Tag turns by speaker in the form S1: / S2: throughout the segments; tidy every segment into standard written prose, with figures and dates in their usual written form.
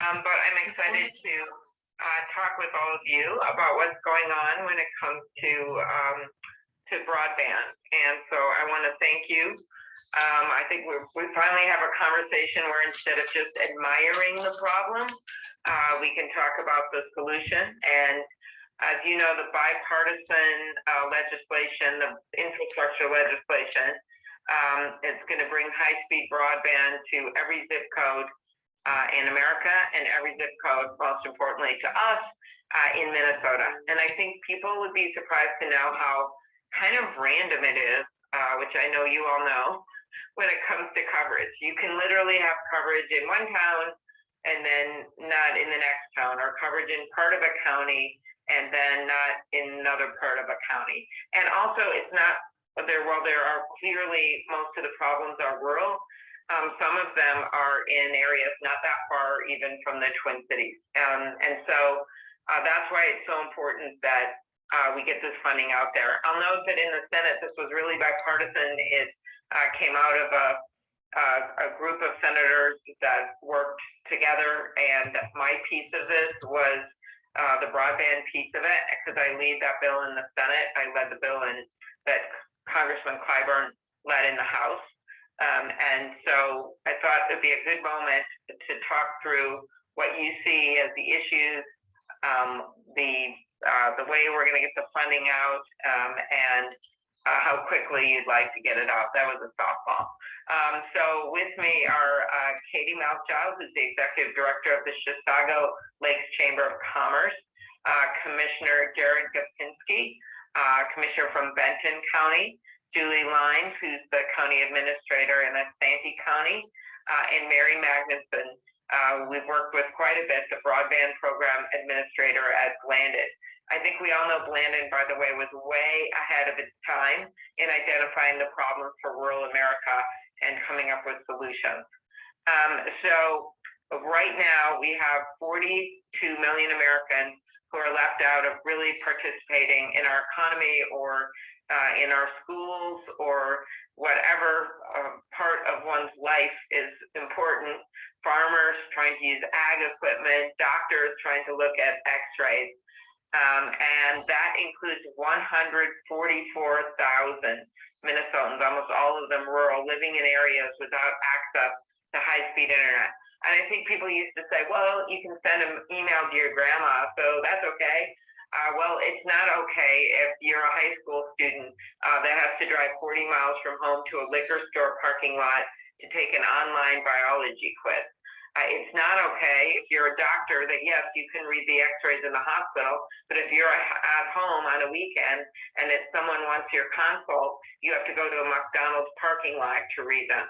S1: But I'm excited to talk with all of you about what's going on when it comes to broadband. And so I want to thank you. I think we finally have a conversation where instead of just admiring the problem, we can talk about the solution. And as you know, the bipartisan legislation, the infrastructure legislation, is going to bring high-speed broadband to every zip code in America and every zip code, most importantly to us, in Minnesota. And I think people would be surprised to know how kind of random it is, which I know you all know, when it comes to coverage. You can literally have coverage in one town and then not in the next town, or coverage in part of a county and then not in another part of a county. And also, it's not there. While there are clearly most of the problems are rural, some of them are in areas not that far even from the Twin Cities. And so that's why it's so important that we get this funding out there. I'll note that in the Senate, this was really bipartisan. It came out of a group of senators that worked together, and my piece of this was the broadband piece of it, because I lead that bill in the Senate. I led the bill that Congressman Clyburn led in the House. And so I thought it'd be a good moment to talk through what you see as the issues, the way we're going to get the funding out, and how quickly you'd like to get it out. That was a softball. So with me are Katie Malchow, who's the Executive Director of the Chisago Lakes Chamber of Commerce, Commissioner Jared Gopinski, Commissioner from Benton County, Julie Lines, who's the County Administrator in Isanti County, and Mary Magnuson. We've worked with quite a bit, the Broadband Program Administrator at Blandon. I think we all know Blandon, by the way, was way ahead of its time in identifying the problems for rural America and coming up with solutions. So right now we have 42 million Americans who are left out of really participating in our economy or in our schools, or whatever part of one's life is important. Farmers trying to use ag equipment, doctors trying to look at x-rays. And that includes 144,000 Minnesotans, almost all of them rural, living in areas without access to high-speed internet. And I think people used to say, well, you can send an email to your grandma, so that's okay. Well, it's not okay if you're a high school student that has to drive 40 miles from home to a liquor store parking lot to take an online biology quiz. It's not okay if you're a doctor that, yes, you can read the x-rays in the hospital, but if you're at home on a weekend and if someone wants your consult, you have to go to a McDonald's parking lot to read them.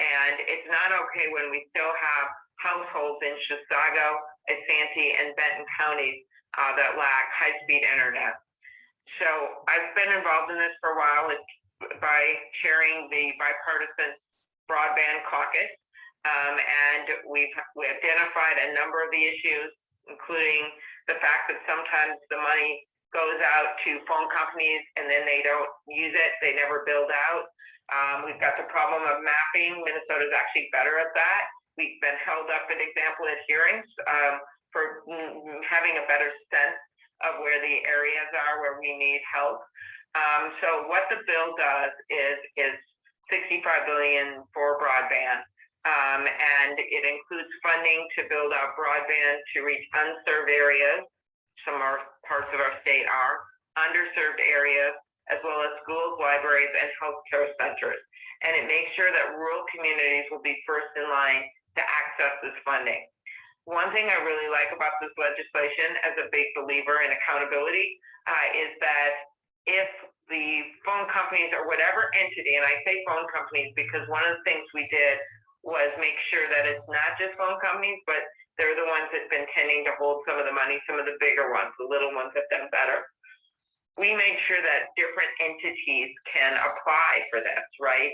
S1: And it's not okay when we still have households in Chisago, Isanti, and Benton counties that lack high-speed internet. So I've been involved in this for a while by chairing the bipartisan broadband caucus, and we identified a number of the issues, including the fact that sometimes the money goes out to phone companies and then they don't use it, they never build out. We've got the problem of mapping. Minnesota is actually better at that. We've been held up, an example, at hearings for having a better sense of where the areas are where we need help. So what the bill does is $65 billion for broadband, and it includes funding to build out broadband to reach unserved areas. Some parts of our state are underserved areas, as well as schools, libraries, and healthcare centers. And it makes sure that rural communities will be first in line to access this funding. One thing I really like about this legislation, as a big believer in accountability, is that if the phone companies or whatever entity, and I say phone companies because one of the things we did was make sure that it's not just phone companies, but they're the ones that've been tending to hold some of the money, some of the bigger ones, the little ones have done better. We made sure that different entities can apply for this, right?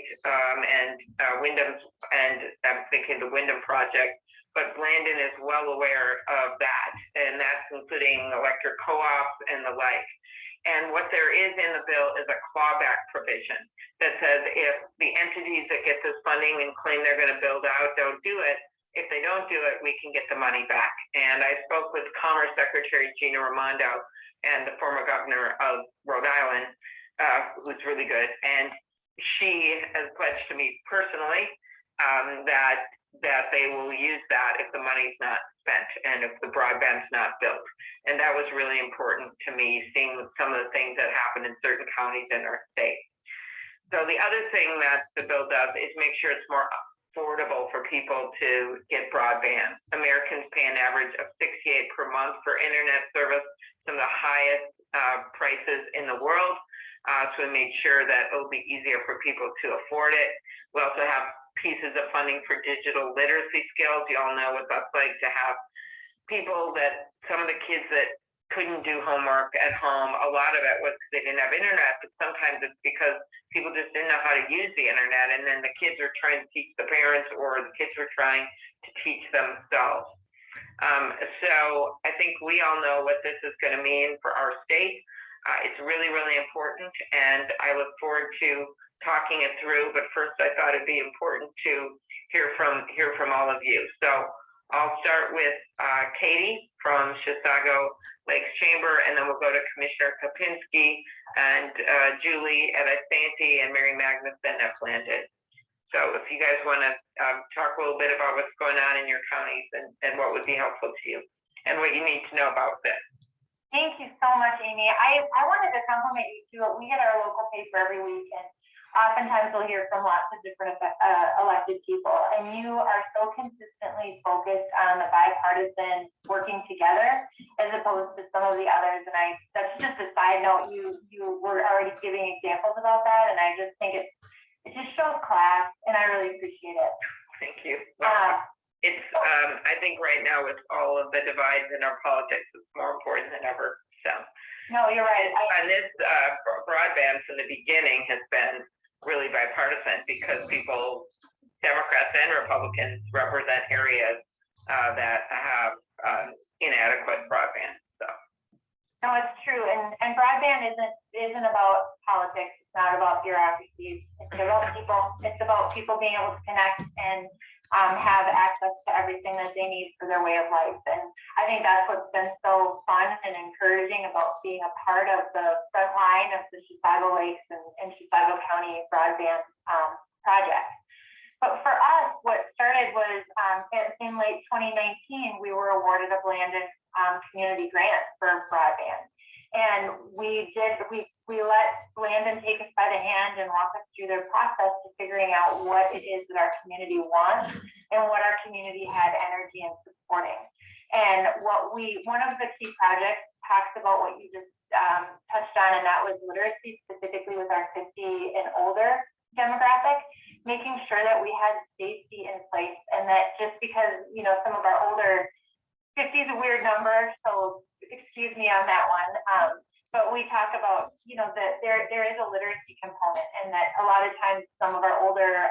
S1: Wyndham, and I'm thinking the Wyndham project, but Blandon is well aware of that, and that's including electric co-ops and the like. And what there is in the bill is a clawback provision that says if the entities that get this funding and claim they're going to build out don't do it, If they don't do it, we can get the money back. And I spoke with Commerce Secretary Gina Raimondo and the former governor of Rhode Island, who's really good. And she has pledged to me personally that they will use that if the money's not spent and if the broadband's not built. And that was really important to me, seeing some of the things that happen in certain counties in our state. So the other thing that the bill does is make sure it's more affordable for people to get broadband. Americans pay an average of $68 per month for internet service, some of the highest prices in the world. So we made sure that it will be easier for people to afford it. We also have pieces of funding for digital literacy skills. You all know what that's like to have people that some of the kids that couldn't do homework at home, a lot of it was because they didn't have internet, but sometimes it's because people just didn't know how to use the internet, and then the kids are trying to teach the parents, or the kids were trying to teach themselves. So I think we all know what this is going to mean for our state. It's really, really important, and I look forward to talking it through. But first, I thought it'd be important to hear from all of you. So I'll start with Katie from Chisago Lakes Chamber, and then we'll go to Commissioner Kopinski and Julie at Isanti and Mary Magnuson at Landed. So if you guys want to talk a little bit about what's going on in your counties and what would be helpful to you and what you need to know about this.
S2: Thank you so much, Amy. I wanted to compliment you too. We get our local paper every week, and oftentimes we'll hear from lots of different elected people, and you are so consistently focused on the bipartisan working together as opposed to some of the others. And that's just a side note. You were already giving examples about that, and I just think it just shows class, and I really appreciate it.
S1: Thank you. It's I think right now with all of the divides in our politics, it's more important than ever. So
S2: no, you're right.
S1: And this broadband from the beginning has been really bipartisan because people, Democrats and Republicans, represent areas that have inadequate broadband. So
S2: no, it's true, and broadband isn't about politics. It's not about bureaucracy. It's about people. It's about people being able to connect and have access to everything that they need for their way of life. And I think that's what's been so fun and encouraging about being a part of the front line of the Chisago Lakes and Chisago County broadband project. But for us, what started was in late 2019, we were awarded a Landon community grant for broadband. And we let Landon take us by the hand and walk us through their process to figuring out what it is that our community wants and what our community had energy in supporting. And one of the key projects talks about what you just touched on, and that was literacy, specifically with our 50 and older demographic, making sure that we had safety in place, and that just because, some of our older, 50 is a weird number, so excuse me on that one. But we talk about, that there is a literacy component, and that a lot of times some of our older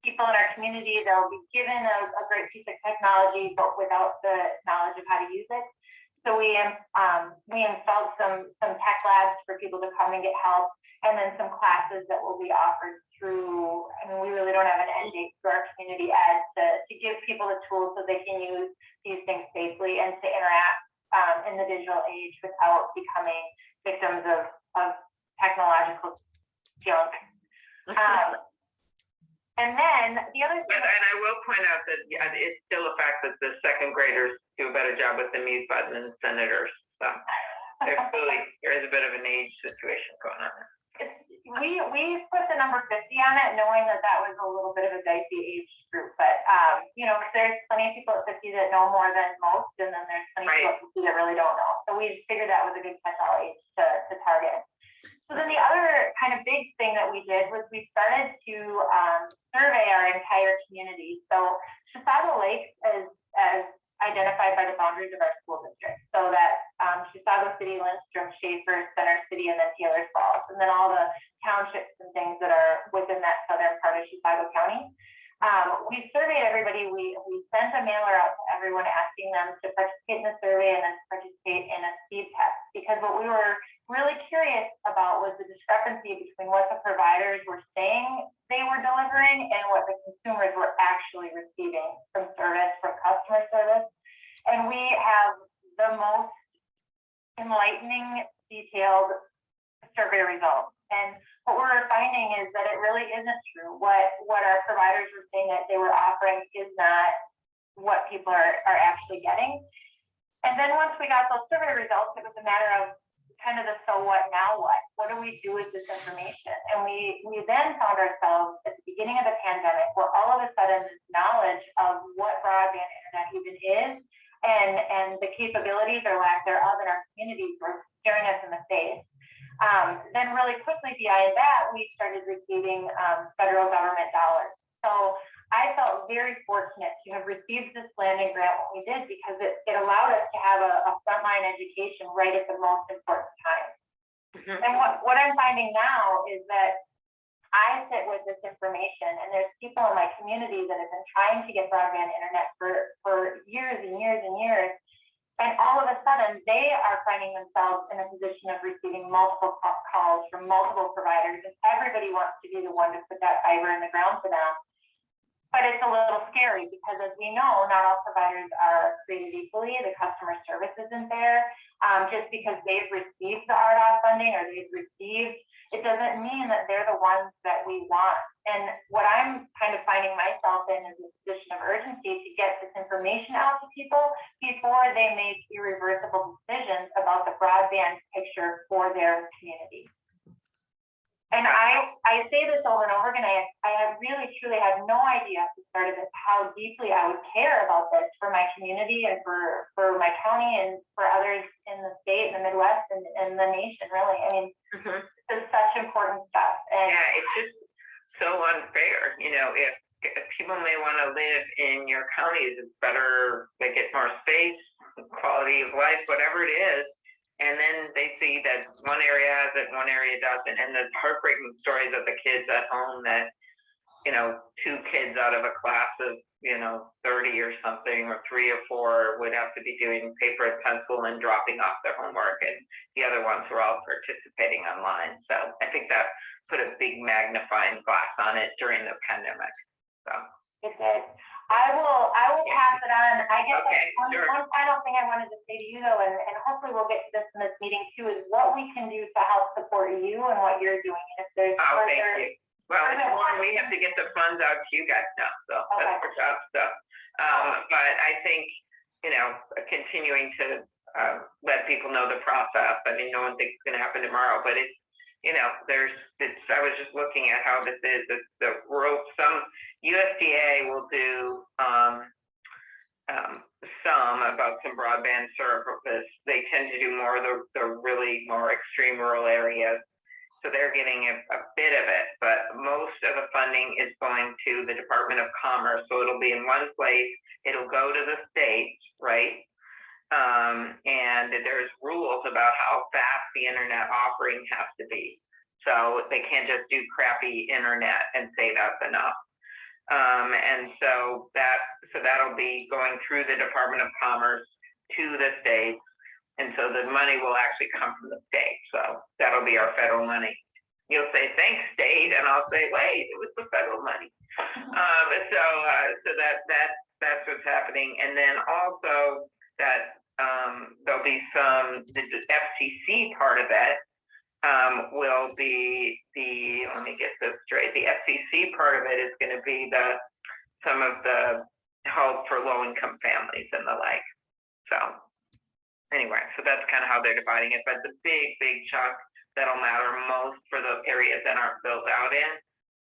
S2: people in our community, they'll be given a great piece of technology, but without the knowledge of how to use it. So we installed some tech labs for people to come and get help, and then some classes that will be offered through, we really don't have an end date through our community ed to give people the tools so they can use these things safely and to interact in the digital age without becoming victims of technological junk. And then the other thing,
S1: and I will point out that it's still a fact that the second graders do a better job with the mute button than senators. So there is a bit of an age situation going on.
S2: We put the number 50 on it, knowing that was a little bit of a dicey age group. But because there's plenty of people at 50 that know more than most, and then there's plenty of people at 50 that really don't know. So we figured that was a good catch-all age to target. So then the other kind of big thing that we did was we started to survey our entire community. So Chisago Lakes is identified by the boundaries of our school district. So that Chisago City, Lindstrom, Schaefer, Center City, and then Taylor Falls, and then all the townships and things that are within that southern part of Chisago County. We surveyed everybody. We sent a mailer out to everyone asking them to participate in the survey and then participate in a speed test, because what we were really curious about was the discrepancy between what the providers were saying they were delivering and what the consumers were actually receiving from customer service. And we have the most enlightening, detailed survey results. And what we're finding is that it really isn't true. What our providers were saying that they were offering is not what people are actually getting. And then once we got those survey results, it was a matter of kind of the so what, now what? What do we do with this information? And we then found ourselves at the beginning of the pandemic where all of a sudden this knowledge of what broadband internet even is and the capabilities or lack thereof in our communities were staring us in the face. Then really quickly behind that, we started receiving federal government dollars. So I felt very fortunate to have received this landing grant when we did, because it allowed us to have a frontline education right at the most important time. Mm-hmm. And what I'm finding now is that I sit with this information, and there's people in my community that have been trying to get broadband internet for years and years and years. And all of a sudden, they are finding themselves in a position of receiving multiple calls from multiple providers, and everybody wants to be the one to put that fiber in the ground for them. But it's a little scary because, as we know, not all providers are created equally. The customer service isn't there. Just because they've received the RDOF funding or they've received, it doesn't mean that they're the ones that we want. And what I'm kind of finding myself in is a position of urgency to get this information out to people before they make irreversible decisions about the broadband picture for their community. And I say this over and over again, I really truly had no idea at the start of this how deeply I would care about this for my community and for my county and for others in the state and the Midwest and the nation, really. I mean, mm-hmm. This is such important stuff. And
S1: yeah, it's just so unfair. You know, if people may want to live in your counties, it's better, they get more space, quality of life, whatever it is. And then they see that one area has it, one area doesn't. And the heartbreaking stories of the kids at home that, you know, 2 kids out of a class of, 30 or something, or 3 or 4 would have to be doing paper and pencil and dropping off their homework. And the other ones were all participating online. So I think that put a big magnifying glass on it during the pandemic. So
S2: it did. I will pass it on. I guess
S1: okay,
S2: one final thing I wanted to say to you, though, and hopefully we'll get to this in this meeting too, is what we can do to help support you and what you're doing. And if there's
S1: thank you. Well, we have to get the funds out to you guys now, so okay. That's our job stuff. But I think, continuing to let people know the process. I mean, no one thinks it's going to happen tomorrow, but it's, I was just looking at how this is. Some USDA will do some about some broadband service. They tend to do more of the really more extreme rural areas. So they're getting a bit of it, but most of the funding is going to the Department of Commerce. So it'll be in one place. It'll go to the states, right? And there's rules about how fast the internet offering has to be. So they can't just do crappy internet and say that's enough. And so that'll be going through the Department of Commerce to the states. And so the money will actually come from the state. So that'll be our federal money. You'll say, thanks, state. And I'll say, wait, it was the federal money. So that's what's happening. And then also that there'll be the FCC part of it will be let me get this straight. The FCC part of it is going to be some of the help for low-income families and the like. So anyway, so that's kind of how they're dividing it. But the big chunk that'll matter most for the areas that aren't built out in,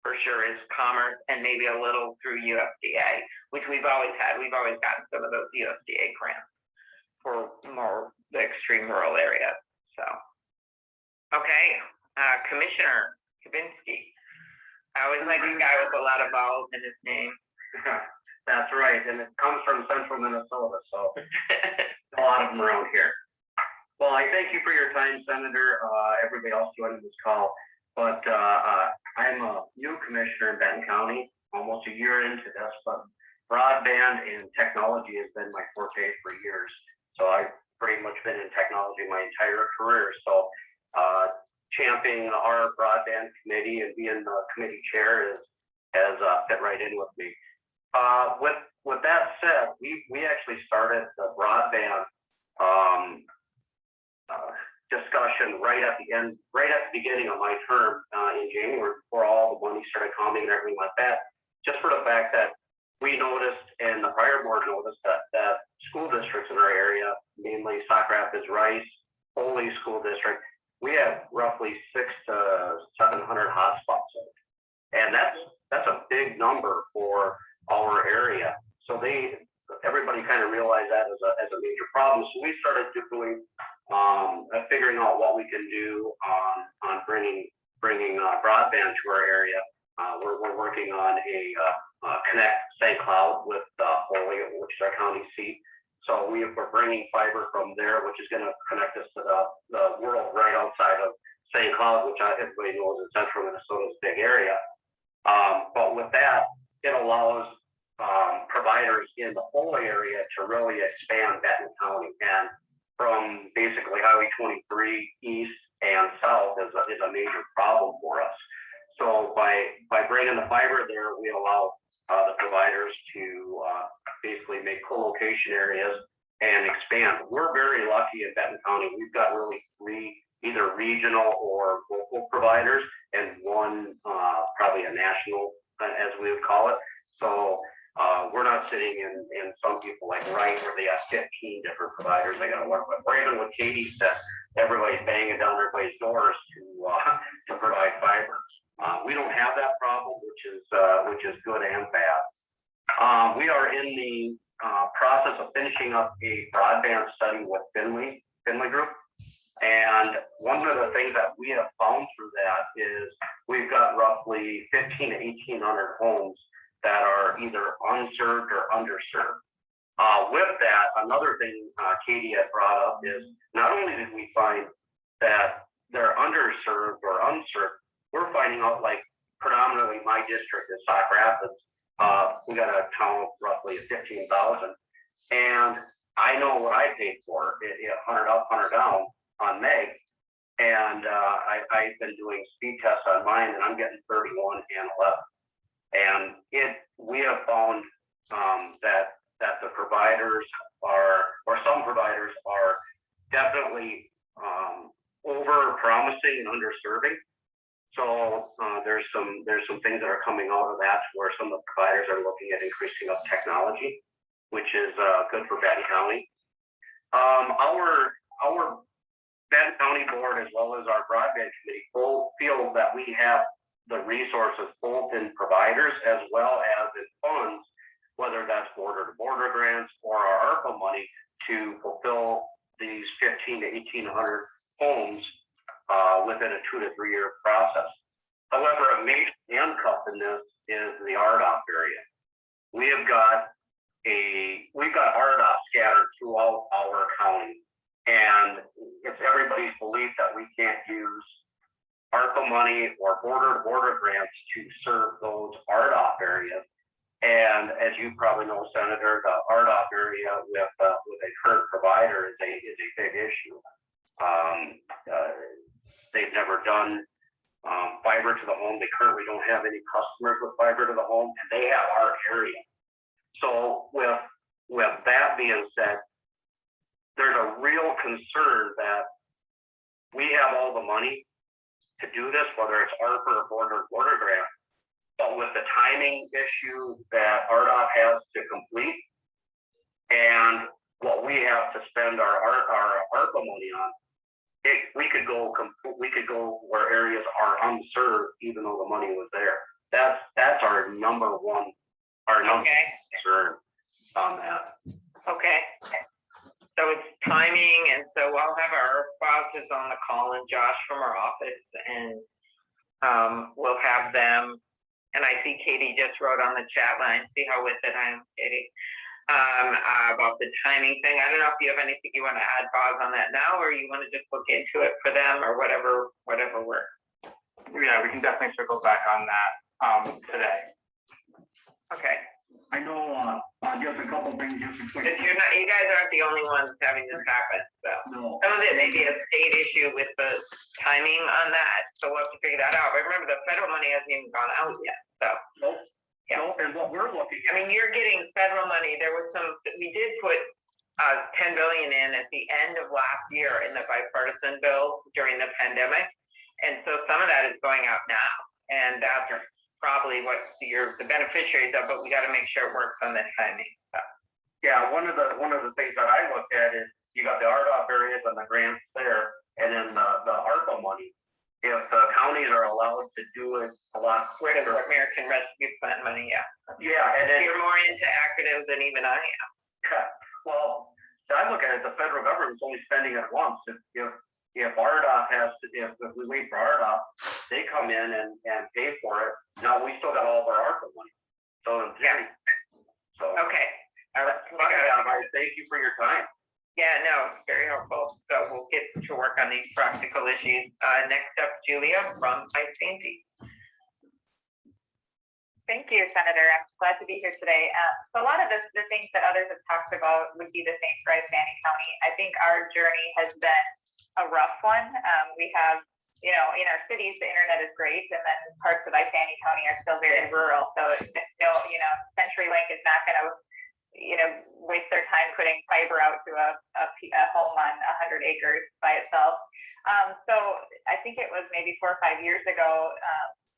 S1: for sure, is commerce and maybe a little through USDA, which we've always had. We've always gotten some of those USDA grants for more the extreme rural areas. So, okay, Commissioner Kabinski. I always like a guy with a lot of vowels in his name.
S3: That's right, and it comes from central Minnesota, so a lot of them around here. Well, I thank you for your time, Senator, everybody else joining this call. But I'm a new commissioner in Benton County, almost a year into this, but broadband and technology has been my forte for years. So I've pretty much been in technology my entire career. So championing our broadband committee and being the committee chair has fit right in with me. With that said, we actually started the broadband discussion right at the beginning of my term in January, before all the money started coming and everything like that. Just for the fact that we noticed, and the prior board noticed, that school districts in our area, mainly Sauk Rapids, Rice, Foley School District, we have roughly 600 to 700 hotspots, and that's a big number for our area. So everybody kind of realized that as a major problem. So we started doing figuring out what we can do on bringing broadband to our area. We're working on a connect St. Cloud with Foley, which is our county seat. So we're bringing fiber from there, which is going to connect us to the world right outside of St. Cloud, which everybody knows is central Minnesota's big area. But with that, it allows providers in the Foley area to really expand Benton County, and from basically Highway 23 east and south is a major problem for us. So by bringing the fiber there, we allow the providers to basically make co-location areas and expand. We're very lucky in Benton County. We've got really 3 either regional or local providers, and one probably a national, as we would call it. So we're not sitting in some people like Wright, where they have 15 different providers they got to work with. Or even with Katie said, everybody's banging down everybody's doors to provide fiber. We don't have that problem, which is good and bad. We are in the process of finishing up a broadband study with Finley Group. And one of the things that we have found through that is we've got roughly 15 to 1,800 homes that are either unserved or underserved. With that, another thing Katie had brought up is not only did we find that they're underserved or unserved, we're finding out, like, predominantly my district is Sauk Rapids. We got a town of roughly 15,000, and I know what I paid for it, 100 up, 100 down on Meg, and I've been doing speed tests on mine, and I'm getting 31 and 11. And we have found that the providers some providers are definitely over promising and underserving. So there's some things that are coming out of that where some of the providers are looking at increasing up technology, which is good for Benton County. Our Benton County board, as well as our broadband committee, both feel that we have the resources both in providers as well as in funds, whether that's border-to-border grants or our ARPA money, to fulfill these 15 to 1,800 homes within a 2 to 3 year process. However, a major handcuff in this is the RDOF area. We've got RDOF scattered throughout our county, and it's everybody's belief that we can't use ARPA money or border-to-border grants to serve those RDOF areas. And as you probably know, Senator, the RDOF area with a current provider is a big issue. They've never done fiber to the home. They currently don't have any customers with fiber to the home, and they have our area. So with that being said, there's a real concern that we have all the money to do this, whether it's ARPA or border grant, but with the timing issue that RDOF has to complete and what we have to spend our ARPA money on, we could go where areas are unserved even though the money was there. That's our number one concern on that.
S1: Okay. So it's timing, and so I'll have our bosses on the call and Josh from our office, and we'll have them. And I see Katie just wrote on the chat line. See how with it I am, Katie. About the timing thing. I don't know if you have anything you want to add, Boz, on that now, or you want to just look into it for them, or whatever works.
S4: Yeah, we can definitely circle back on that today.
S1: Okay.
S3: I know, just a couple things, just a quick.
S1: You guys aren't the only ones having this happen, so.
S3: No.
S1: Some of it may be a state issue with the timing on that, so we'll have to figure that out. But remember, the federal money hasn't even gone out yet, so.
S3: Nope.
S1: Yeah.
S3: Nope, and what we're looking
S1: I
S3: at.
S1: mean, you're getting federal money. There was we did put 10 billion in at the end of last year in the bipartisan bill during the pandemic. And so some of that is going out now. And that's probably what the beneficiaries of, but we got to make sure it works on the timing. So.
S3: Yeah, one of the things that I look at is you got the RDOF areas and the grants there, and then the ARPA money. If the counties are allowed to do it a lot quicker.
S1: American Rescue Plan money, yeah.
S3: Yeah, and then
S1: you're more into acronyms than even I am.
S3: Yeah, well, I look at it, the federal government's only spending it once. If RDOF has to, if we wait for RDOF, they come in and pay for it. Now we still got all of our ARPA money. So
S1: yeah.
S3: So
S1: okay. All right.
S3: Thank you for your time.
S1: Yeah, no, it's very helpful. So we'll get to work on these practical issues. Next up, Julia from Isanti.
S2: Thank you, Senator. I'm glad to be here today. So a lot of the things that others have talked about would be the same for Isanti County. I think our journey has been a rough one. We have, in our cities, the internet is great, and then parts of Isanti County are still very rural. So it's still, CenturyLink is not going to, waste their time putting fiber out to a home on 100 acres by itself. So I think it was maybe 4 or 5 years ago,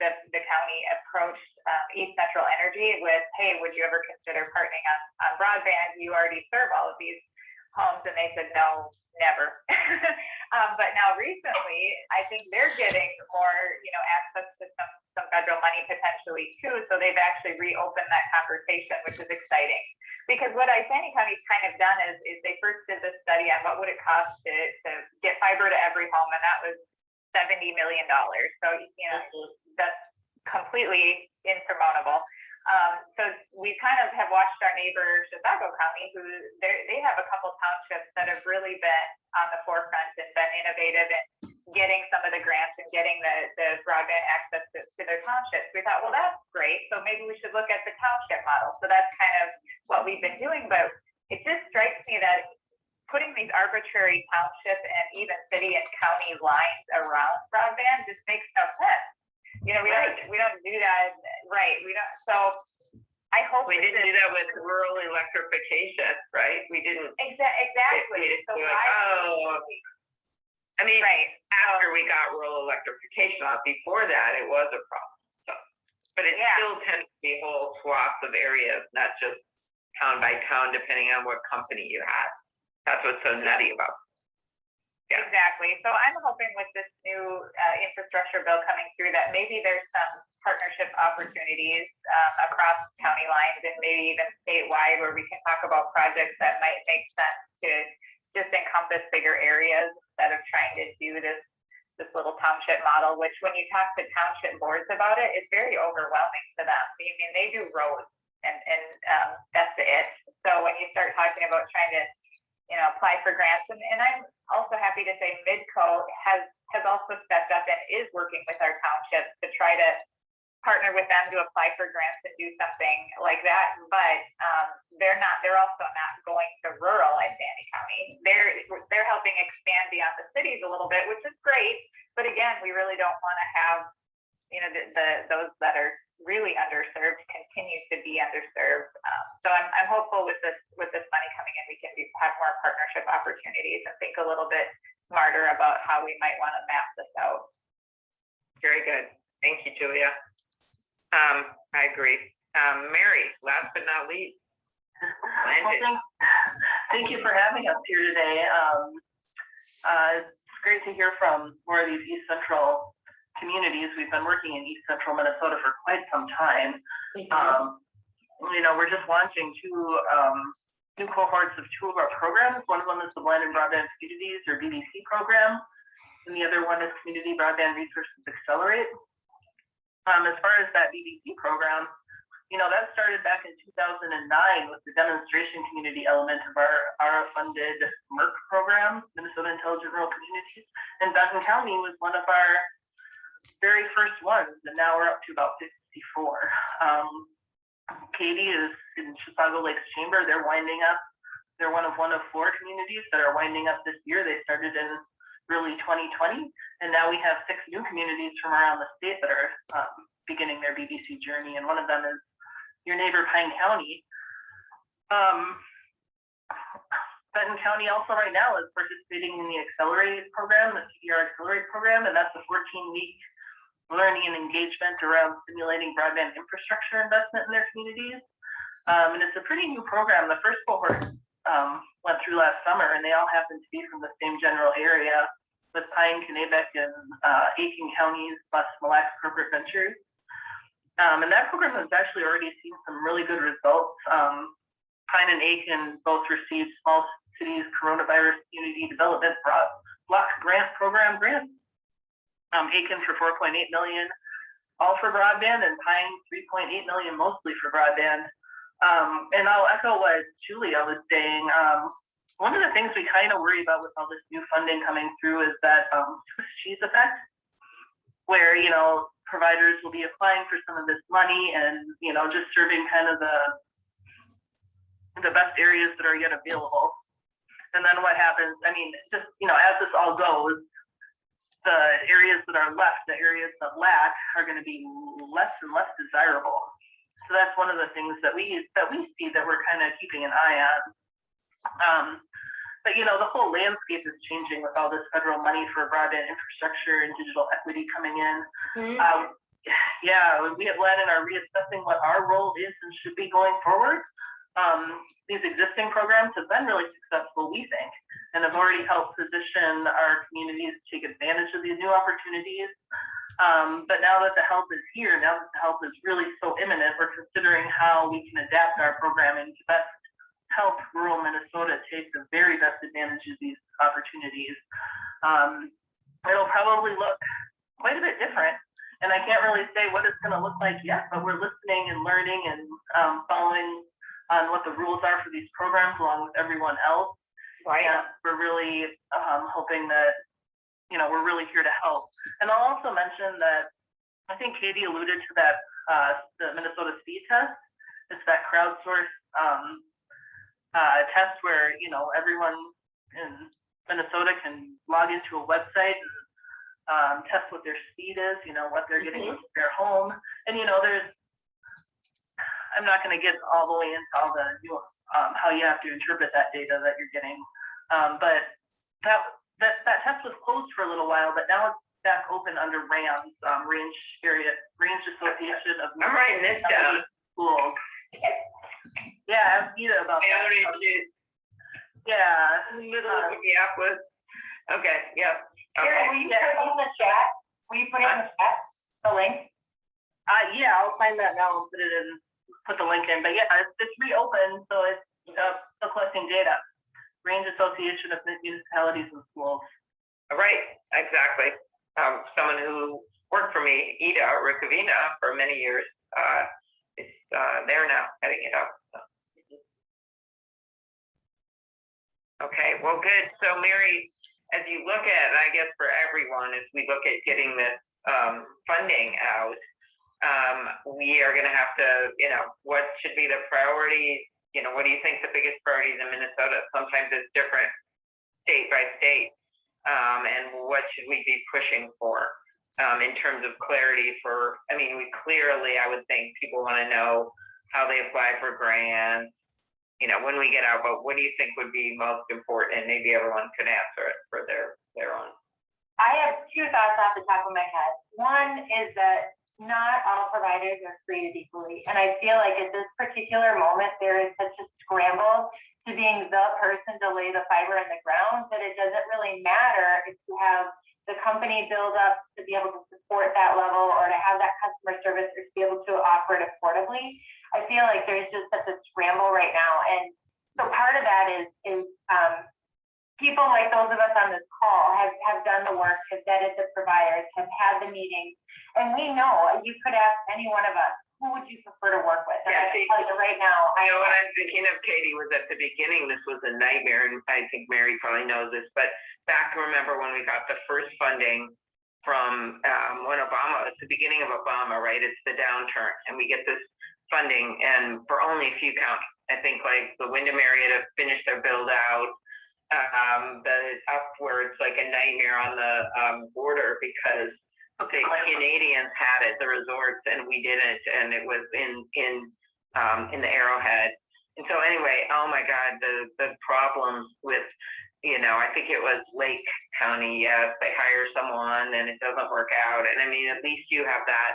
S2: the county approached East Central Energy with, hey, would you ever consider partnering on broadband? You already serve all of these homes. And they said, no, never. But now recently, I think they're getting more, access to some federal money potentially too. So they've actually reopened that conversation, which is exciting. Because what Isanti County's kind of done is they first did this study on what would it cost to get fiber to every home, and that was $70 million. So, that's completely insurmountable. So we kind of have watched our neighbor Chisago County, who they have a couple townships that have really been on the forefront and been innovative in getting some of the grants and getting the broadband access to their townships. We thought, well, that's great. So maybe we should look at the township model. So that's kind of what we've been doing. But it just strikes me that putting these arbitrary township and even city and county lines around broadband just makes no sense. We don't do that, right? We don't. So I hope
S1: we didn't do that with rural electrification, right? We didn't
S2: exactly. So
S1: I mean, right. After we got rural electrification off, before that, it was a problem. So, but it still tends to be whole swaths of areas, not just town by town, depending on what company you have. That's what's so nutty about it.
S2: Yeah. Exactly. So I'm hoping with this new infrastructure bill coming through that maybe there's some partnership opportunities across county lines and maybe even statewide where we can talk about projects that might make sense to just encompass bigger areas instead of trying to do this little township model, which when you talk to township boards about it, it's very overwhelming to them. I mean, they do roads and that's it. So when you start talking about trying to apply for grants. And I'm also happy to say Midco has also stepped up and is working with our townships to try to partner with them to apply for grants and do something like that. But they're also not going to rural Isanti County. They're helping expand beyond the cities a little bit, which is great. But again, we really don't want to have, those that are really underserved continue to be underserved. So I'm hopeful with this money coming in, we can have more partnership opportunities and think a little bit smarter about how we might want to map this out.
S1: Very good. Thank you, Julia. I agree. Mary, last but not least.
S4: Well, thank you for having us here today. It's great to hear from more of these East Central communities. We've been working in East Central Minnesota for quite some time. We're just launching two new cohorts of 2 of our programs. One of them is the Blind and Broadband Communities, or BBC program, and the other one is Community Broadband Resources Accelerate. As far as that BBC program, that started back in 2009 with the demonstration community element of our ARA-funded MERC program, Minnesota Intelligent Rural Communities. And Benton County was one of our very first ones, and now we're up to about 54. Katie is in Chisago Lakes Chamber. They're winding up. They're one of 4 communities that are winding up this year. They started in early 2020, and now we have 6 new communities from around the state that are beginning their BBC journey, and one of them is your neighbor, Pine County. Benton County also right now is participating in the Accelerate program, the CDR Accelerate program, and that's a 14-week learning and engagement around stimulating broadband infrastructure investment in their communities. And it's a pretty new program. The first cohort went through last summer, and they all happen to be from the same general area with Pine, Kennebec, and Aiken counties plus Mille Lacs Corporate Ventures. And that program has actually already seen some really good results. Pine and Aiken both received Small Cities Coronavirus Community Development Block Grant Program grants. Aiken for $4.8 million, all for broadband, and Pine $3.8 million, mostly for broadband. And I'll echo what Julia was saying. One of the things we kind of worry about with all this new funding coming through is that Swiss cheese effect, where, you know, providers will be applying for some of this money and, you know, just serving kind of the best areas that are yet available. And then what happens, I mean, it's just, you know, as this all goes, the areas that are left, the areas that lack, are going to be less and less desirable. So that's one of the things that we see that we're kind of keeping an eye on. But, you know, the whole landscape is changing with all this federal money for broadband infrastructure and digital equity coming in. Yeah, we at Lennon are reassessing what our role is and should be going forward. These existing programs have been really successful, we think, and have already helped position our communities to take advantage of these new opportunities. But now that the help is here, now that the help is really so imminent, we're considering how we can adapt our programming to best help rural Minnesota take the very best advantage of these opportunities. It'll probably look quite a bit different, and I can't really say what it's going to look like yet, but we're listening and learning and following on what the rules are for these programs along with everyone else.
S1: Right.
S4: And we're really hoping that, you know, we're really here to help. And I'll also mention that I think Katie alluded to that, the Minnesota speed test. It's that crowdsourced test where, you know, everyone in Minnesota can log into a website and test what their speed is, you know, what they're getting with their home. And, you know, I'm not going to get all the way into all the how you have to interpret that data that you're getting. But that test was closed for a little while, but now it's back open under RAMS, Range Association of
S1: I'm writing this down.
S4: Schools. Yeah, ask Gita about that. Yeah.
S1: In the middle of Minneapolis. Okay, yeah.
S2: Here, will you put it in the chat? Will you put it in the chat, the link?
S4: Yeah, I'll find that now and put the link in. But yeah, it's reopened, so it's still collecting data. Range Association of Municipalities and Schools.
S1: Right, exactly. Someone who worked for me, Ida Ricavina, for many years, is there now, heading it up. Okay, well, good. So, Mary, as you look at, I guess for everyone, as we look at getting this funding out, we are going to have to, you know, what should be the priorities? You know, what do you think the biggest priorities in Minnesota? Sometimes it's different state by state. And what should we be pushing for in terms of clarity for, I mean, I would think people want to know how they apply for grants, you know, when we get out, but what do you think would be most important? And maybe everyone could answer it for their own.
S2: I have 2 thoughts off the top of my head. One is that not all providers are treated equally. And I feel like at this particular moment, there is such a scramble to being the person to lay the fiber in the ground that it doesn't really matter if you have the company build up to be able to support that level or to have that customer service or to be able to offer it affordably. I feel like there's just such a scramble right now. And so part of that is people like those of us on this call have done the work, have vetted the providers, have had the meetings. And we know, you could ask any one of us, who would you prefer to work with? And
S1: Yeah,
S2: I can tell you right now,
S1: I know what I'm thinking of, Katie, was at the beginning, this was a nightmare, and I think Mary probably knows this, but back, remember when we got the first funding from when Obama, it's the beginning of Obama, right? It's the downturn, and we get this funding, and for only a few counties. I think like the Wyndham area to finish their build out. The upwards like a nightmare on the border because the Canadians had it, the resorts, and we didn't, and it was in the Arrowhead. And so anyway, oh my God, the problems with, I think it was Lake County. Yes, they hire someone and it doesn't work out. And I mean, at least you have that.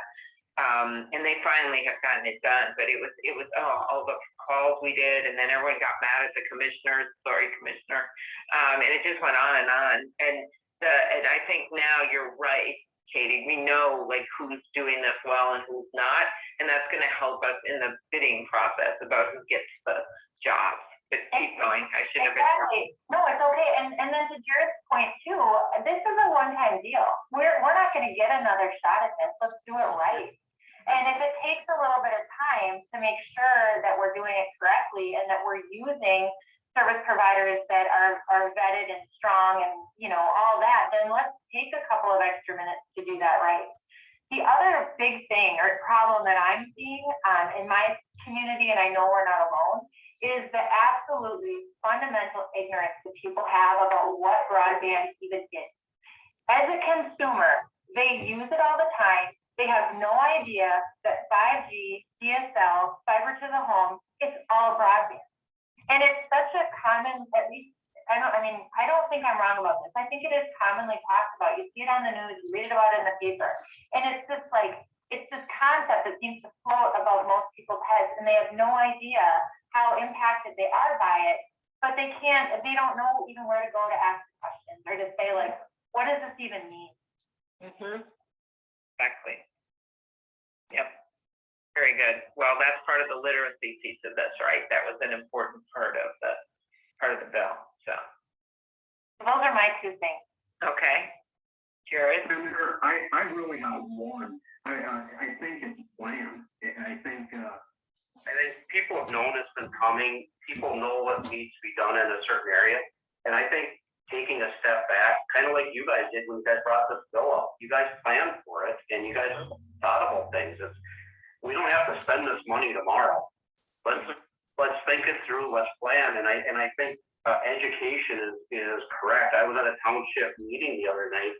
S1: And they finally have gotten it done, but it was all the calls we did, and then everyone got mad at the commissioner. Sorry, commissioner. And it just went on and on. And I think now you're right, Katie. We know like who's doing this well and who's not, and that's going to help us in the bidding process about who gets the jobs. But keep going. I shouldn't have been.
S2: Exactly. No, it's okay. And then to Jared's point too, this is a one-time deal. We're not going to get another shot at this. Let's do it right. And if it takes a little bit of time to make sure that we're doing it correctly and that we're using service providers that are vetted and strong and, all that, then let's take a couple of extra minutes to do that right. The other big thing or problem that I'm seeing in my community, and I know we're not alone, is the absolutely fundamental ignorance that people have about what broadband even is. As a consumer, they use it all the time. They have no idea that 5G, DSL, fiber to the home, it's all broadband. And it's such a common, at least, I don't think I'm wrong about this. I think it is commonly talked about. You see it on the news, you read about it in the paper. And it's this concept that seems to float above most people's heads, and they have no idea how impacted they are by it, but they don't know even where to go to ask questions or to say like, what does this even mean?
S1: Mm-hmm. Exactly. Yep. Very good. Well, that's part of the literacy piece of this, right? That was an important part of the bill. So
S2: those are my two things.
S1: Okay. Jared?
S3: Senator, I really have one. I think it's planned. I think people have known it's been coming. People know what needs to be done in a certain area. And I think taking a step back, kind of like you guys did when you guys brought this bill up, you guys planned for it and you guys thought about things. We don't have to spend this money tomorrow. Let's think it through. Let's plan. And I think education is correct. I was at a township meeting the other night,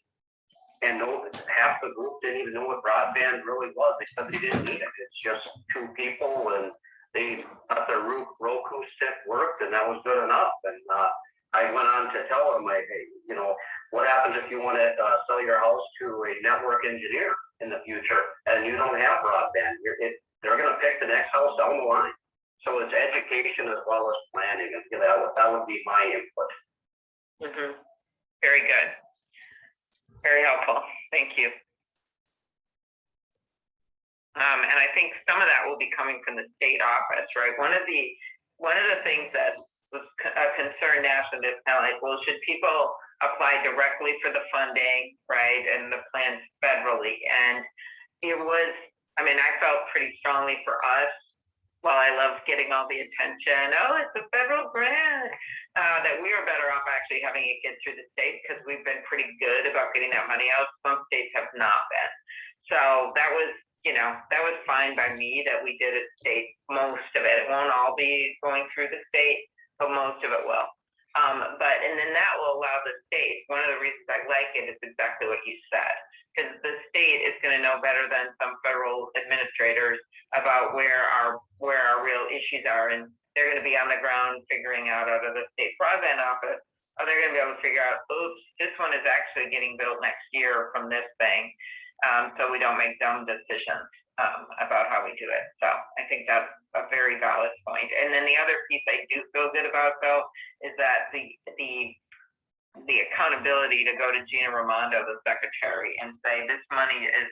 S3: and half the group didn't even know what broadband really was. They said they didn't need it. It's just two people, and they thought their Roku stick worked, and that was good enough. And I went on to tell them, what happens if you want to sell your house to a network engineer in the future, and you don't have broadband? They're going to pick the next house down the line. So it's education as well as planning, and that would be my input.
S1: Mm-hmm. Very good. Very helpful. Thank you. And I think some of that will be coming from the state office, right? One of the things that was a concern nationally is now like, well, should people apply directly for the funding, right? And the plans federally. And it was, I felt pretty strongly for us. While I love getting all the attention, it's a federal grant, that we are better off actually having it get through the state because we've been pretty good about getting that money out. Some states have not been. So that was fine by me that we did it state, most of it. It won't all be going through the state, but most of it will. And then that will allow the state, one of the reasons I like it is exactly what you said, because the state is going to know better than some federal administrators about where our real issues are, and they're going to be on the ground figuring out of the state broadband office, or they're going to be able to figure out, oops, this one is actually getting built next year from this thing, so we don't make dumb decisions about how we do it. So I think that's a very valid point. And then the other piece I do feel good about, though, is that the accountability to go to Gina Raimondo, the secretary, and say this money is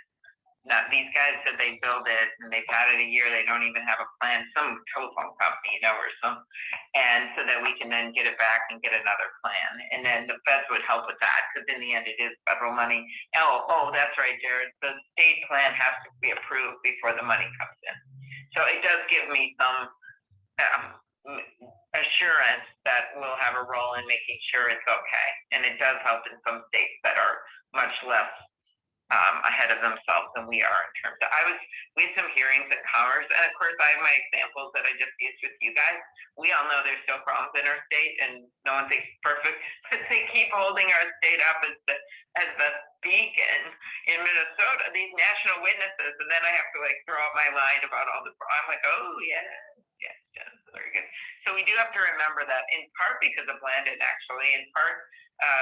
S1: not, these guys said they build it and they've had it a year, they don't even have a plan, some telephone company, or some, and so that we can then get it back and get another plan. And then the feds would help with that, because in the end it is federal money. Oh, that's right, Jared, the state plan has to be approved before the money comes in. So it does give me some assurance that we'll have a role in making sure it's okay. And it does help in some states that are much less ahead of themselves than we are in terms of, we had some hearings in Commerce, and of course I have my examples that I just used with you guys. We all know there's still problems in our state, and no one thinks it's perfect, but they keep holding our state up as the beacon in Minnesota, these national witnesses, and then I have to like throw out my line about all the, I'm like, oh yeah, very good. So we do have to remember that, in part because of Landon, actually, in part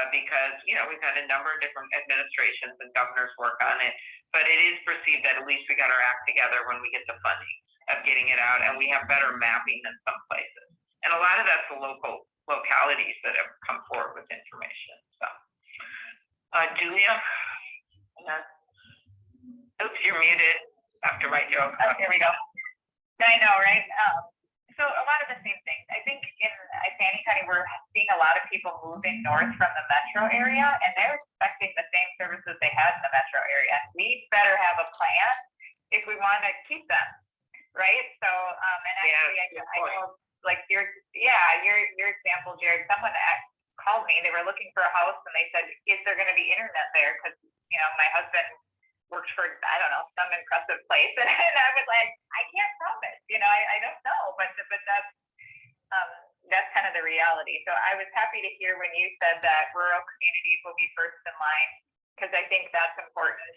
S1: because, you know, we've had a number of different administrations and governors work on it, but it is perceived that at least we got our act together when we get the funding of getting it out, and we have better mapping than some places. And a lot of that's the localities that have come forward with information. So, Julia? Oops, you're muted after my joke.
S5: Oh, here we go. I know, right? So a lot of the same things. I think in Isanti County, we're seeing a lot of people moving north from the metro area, and they're expecting the same services they had in the metro area. We better have a plan if we want to keep them, right? So, and actually, I know, like your example, Jared. Someone called me. They were looking for a house, and they said, "Is there going to be internet there?" Because my husband worked for, I don't know, some impressive place. And I was like, I can't promise, I don't know, but that's kind of the reality. So I was happy to hear when you said that rural communities will be first in line, because I think that's important.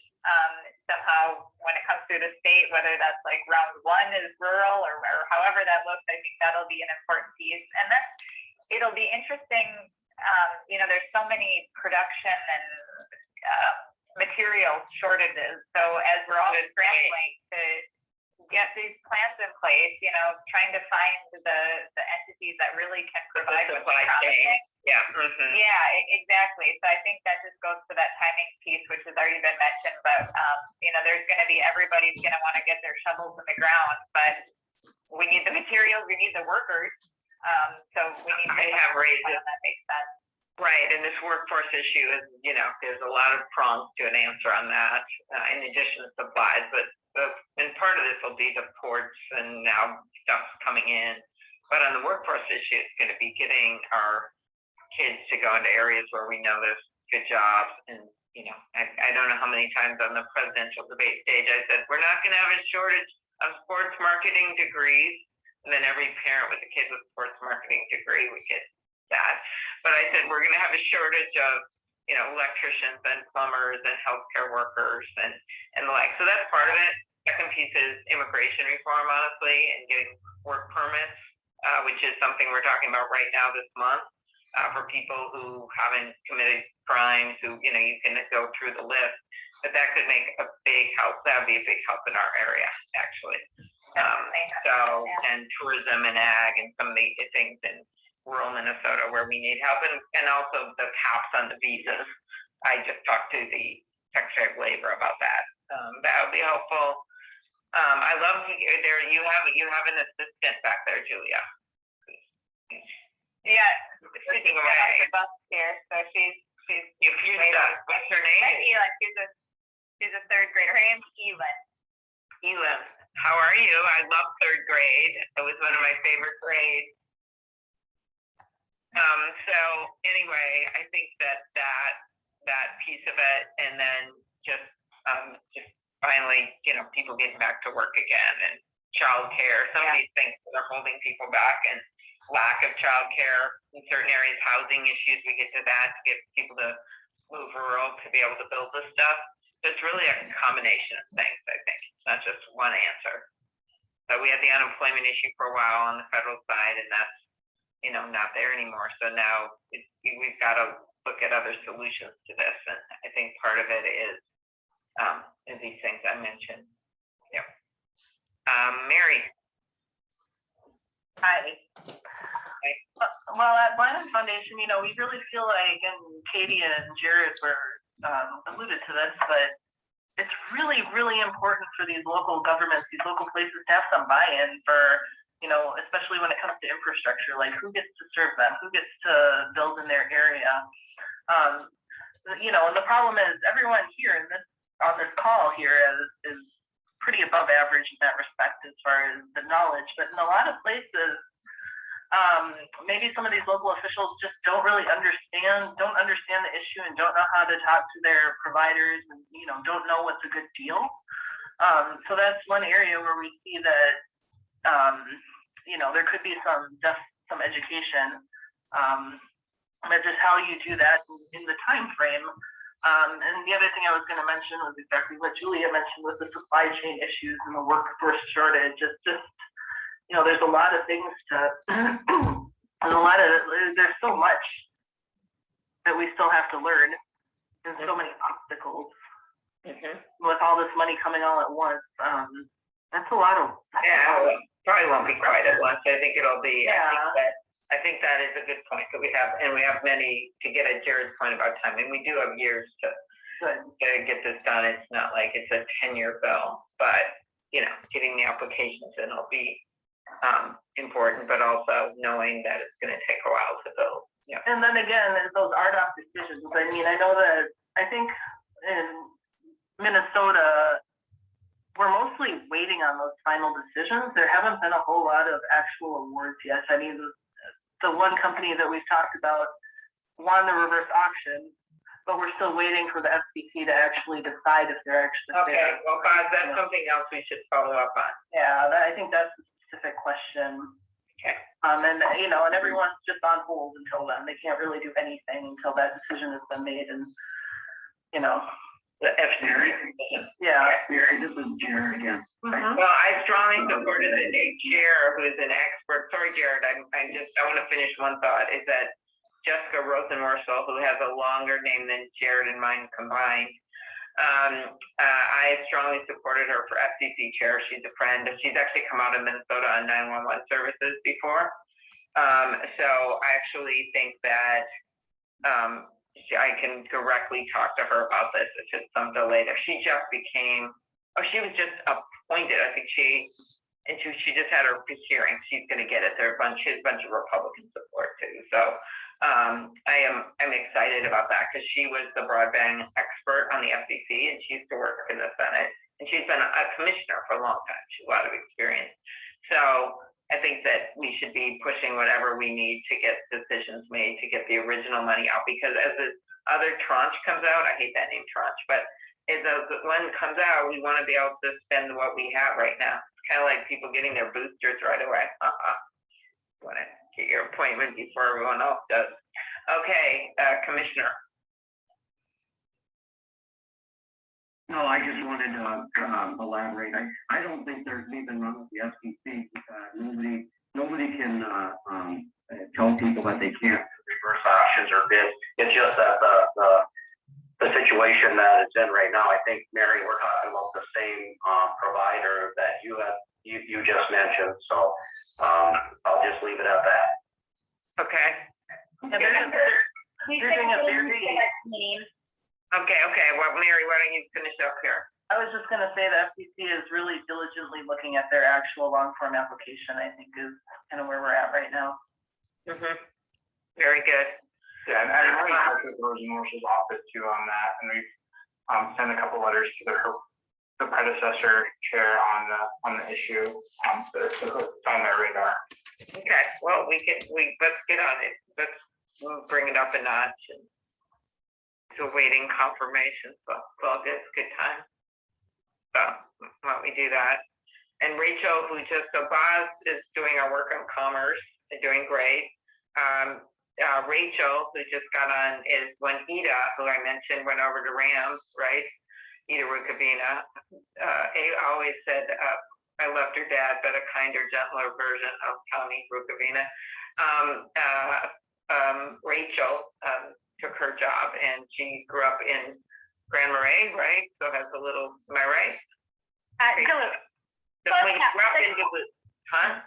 S5: Somehow when it comes through the state, whether that's like round one is rural or however that looks, I think that'll be an important piece. And then it'll be interesting, there's so many production and material shortages. So as we're all scrambling to get these plans in place, trying to find the entities that really can provide what we're promising.
S1: Yeah. Mm-hmm.
S5: Yeah, exactly. So I think that just goes to that timing piece, which has already been mentioned. But there's going to be, everybody's going to want to get their shovels in the ground, but we need the materials, we need the workers. So we need to
S1: have raises.
S5: That makes sense.
S1: Right, and this workforce issue is, there's a lot of prongs to an answer on that, in addition to supplies, and part of this will be the ports and now stuff's coming in. But on the workforce issue, it's going to be getting our kids to go into areas where we know there's good jobs. And, I don't know how many times on the presidential debate stage I said, we're not going to have a shortage of sports marketing degrees. And then every parent with a kid with a sports marketing degree would get that. But I said we're going to have a shortage of electricians and plumbers and healthcare workers and the like. So that's part of it. Second piece is immigration reform, honestly, and getting work permits, which is something we're talking about right now this month, for people who haven't committed crimes, who you can go through the list. But that could make a big help. That would be a big help in our area, actually. And tourism and ag and some of the things in rural Minnesota where we need help, and also the caps on the visas. I just talked to the Secretary of Labor about that. That would be helpful. I love there. You have an assistant back there, Julia.
S5: Yeah, she's getting off the bus here, so she's
S1: what's her name?
S5: Elin. She's a third grader. Her name's Elin.
S1: Elin, how are you? I love third grade. It was one of my favorite grades. So anyway, I think that piece of it, and then just finally, people getting back to work again, and childcare. Some of these things that are holding people back, and lack of childcare in certain areas, housing issues. We get to that to get people to move rural to be able to build this stuff. So it's really a combination of things. I think it's not just one answer. So we had the unemployment issue for a while on the federal side, and that's not there anymore. So now we've got to look at other solutions to this. And I think part of it is these things I mentioned. Yeah. Mary.
S4: Hi. Well, at Blind Foundation, we really feel like, and Katie and Jared were alluded to this, but it's really, really important for these local governments, these local places to have some buy-in for, especially when it comes to infrastructure, like who gets to serve them, who gets to build in their area. And the problem is everyone here on this call here is pretty above average in that respect as far as the knowledge, but in a lot of places, maybe some of these local officials just don't really understand the issue and don't know how to talk to their providers and, don't know what's a good deal. So that's one area where we see that, there could be some education, but just how you do that in the time frame. And the other thing I was going to mention was exactly what Julia mentioned with the supply chain issues and the workforce shortage. It's just, there's a lot of things there's so much that we still have to learn and so many obstacles. With all this money coming all at once, that's a lot of.
S1: Probably won't be quite at once. I think it'll be. Yeah. I think that is a good point that we have, and we have many to get at Jared's point about time, and we do have years to get this done. It's not like it's a 10-year bill, but getting the applications in will be important, but also knowing that it's going to take a while to build. Yeah.
S4: And then again, there's those RDOF decisions. I mean, I think in Minnesota, we're mostly waiting on those final decisions. There haven't been a whole lot of actual awards yet. I mean, the one company that we've talked about won the reverse auction, but we're still waiting for the FCC to actually decide if they're actually
S1: okay. Well, Boz, that's something else we should follow up on.
S4: Yeah, I think that's a specific question.
S1: Okay.
S4: And everyone's just on hold until then. They can't really do anything until that decision has been made, and
S1: the FCC.
S4: Yeah.
S3: Mary, this is Jared again.
S1: Well, I strongly supported the new chair, who's an expert. Sorry, Jared. I want to finish one thought. Is that Jessica Rosenworcel, who has a longer name than Jared and mine combined. I strongly supported her for FCC chair. She's a friend. She's actually come out of Minnesota on 911 services before. So I actually think that I can directly talk to her about this if it's some delay there. She just was just appointed. I think she just had her hearing. She's going to get it. There's a bunch of Republican support too. So I'm excited about that because she was the broadband expert on the FCC and she used to work in the Senate and she's been a commissioner for a long time. She has a lot of experience. So I think that we should be pushing whatever we need to get decisions made to get the original money out, because as this other tranche comes out, I hate that name tranche, but as the one comes out, we want to be able to spend what we have right now. It's kind of like people getting their boosters right away. You want to get your appointment before everyone else does. Okay, Commissioner.
S3: No, I just wanted to elaborate. I don't think there's even wrong with the FCC. Nobody can tell people that they can't reverse auctions or bid. It's just that the situation that it's in right now. I think, Mary, we're talking about the same provider that you just mentioned. So I'll just leave it at that.
S1: Okay. Okay. Well, Mary, why don't you finish up here?
S4: I was just going to say the FCC is really diligently looking at their actual long-form application, I think is kind of where we're at right now.
S1: Very good.
S6: Yeah, and we're in touch with Rosenworcel's office too on that, and we've sent a couple letters to the predecessor chair on the issue. So it's on their radar.
S1: Okay, well, let's get on it. Let's bring it up a notch. And still waiting confirmation, so it's good time. So why don't we do that? And Rachel, Boz is doing our work on commerce, and doing great. Rachel, who just got on, is when Ida, who I mentioned, went over to Rams, right? Ida Rukavina. I always said I loved her dad, but a kinder, gentler version of Tommy Rukavina. Rachel took her job, and she grew up in Grand Marais, right? So has a little, am I right?
S2: Duluth.
S1: Grew up in Duluth, huh?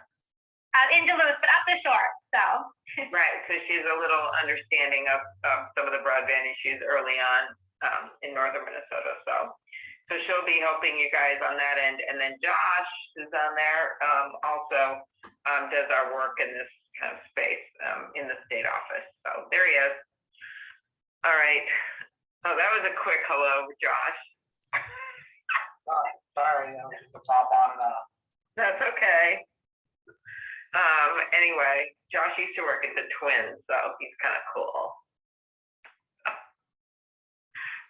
S2: In Duluth, but up the shore, so.
S1: Right, so she's a little understanding of some of the broadband issues early on in northern Minnesota. So she'll be helping you guys on that end. And then Josh, who's on there, also does our work in this kind of space in the state office. So there he is. All right. Oh, that was a quick hello, Josh.
S6: Sorry, just to pop on.
S1: That's okay. Anyway, Josh used to work at the Twins, so he's kind of cool.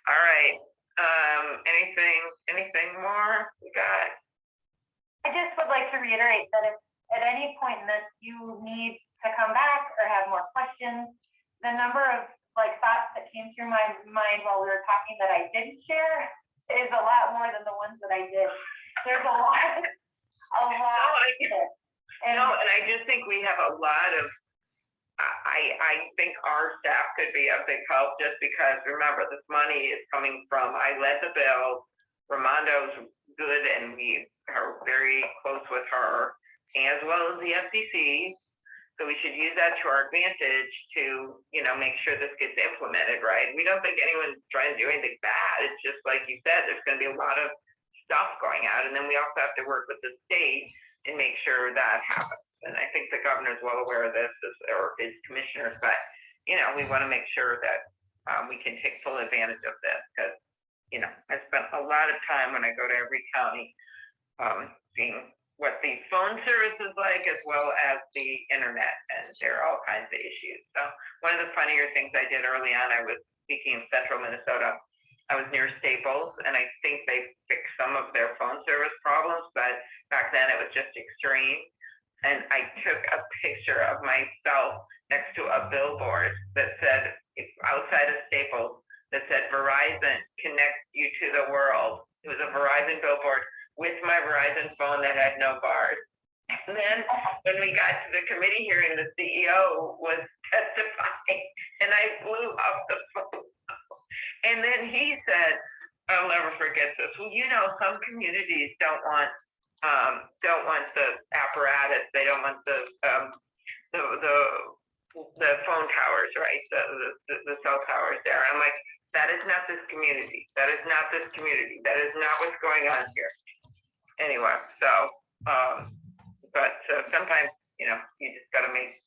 S1: All right. Anything more we got?
S2: I just would like to reiterate that if at any point in this you need to come back or have more questions, the number of thoughts that came through my mind while we were talking that I didn't share is a lot more than the ones that I did. There's a lot.
S1: And I just think we have a lot of. I think our staff could be a big help just because remember this money is coming from. I led the bill. Ramondo's good, and we are very close with her, as well as the FCC. So we should use that to our advantage to, make sure this gets implemented, right? We don't think anyone's trying to do anything bad. It's just like you said, there's going to be a lot of stuff going out, and then we also have to work with the state and make sure that happens. And I think the governor's well aware of this, or his commissioners, but, we want to make sure that we can take full advantage of this because, I spent a lot of time when I go to every county seeing what the phone service is like as well as the internet, and there are all kinds of issues. So one of the funnier things I did early on, I was speaking of central Minnesota. I was near Staples, and I think they fixed some of their phone service problems, but back then it was just extreme. And I took a picture of myself next to a billboard that said, outside of Staples, that said, Verizon connects you to the world. It was a Verizon billboard with my Verizon phone that had no bars. And then when we got to the committee hearing, the CEO was testifying, and I blew up the phone. And then he said, I'll never forget this. Well, some communities don't want the apparatus. They don't want the phone towers, right? The cell towers there. I'm like, that is not this community. That is not this community. That is not what's going on here. Anyway, but sometimes, you just got to make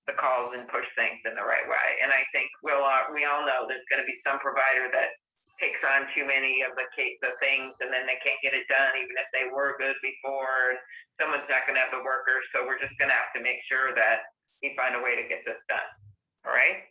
S1: the calls and push things in the right way. And I think we all know there's going to be some provider that takes on too many of the things, and then they can't get it done, even if they were good before. Someone's not going to have the workers, so we're just going to have to make sure that we find a way to get this done. All right.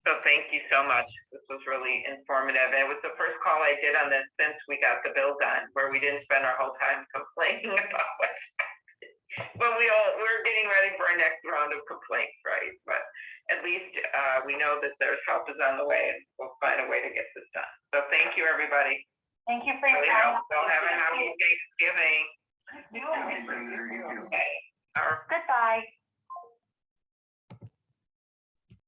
S1: So thank you so much. This was really informative. And it was the first call I did on this since we got the bill done, where we didn't spend our whole time complaining about what happened. Well, we're getting ready for our next round of complaints, right? But at least we know that there's help is on the way, and we'll find a way to get this done. So thank you, everybody.
S2: Thank you for your time.
S1: We'll have a happy Thanksgiving.
S2: You.
S1: Okay.
S2: Goodbye.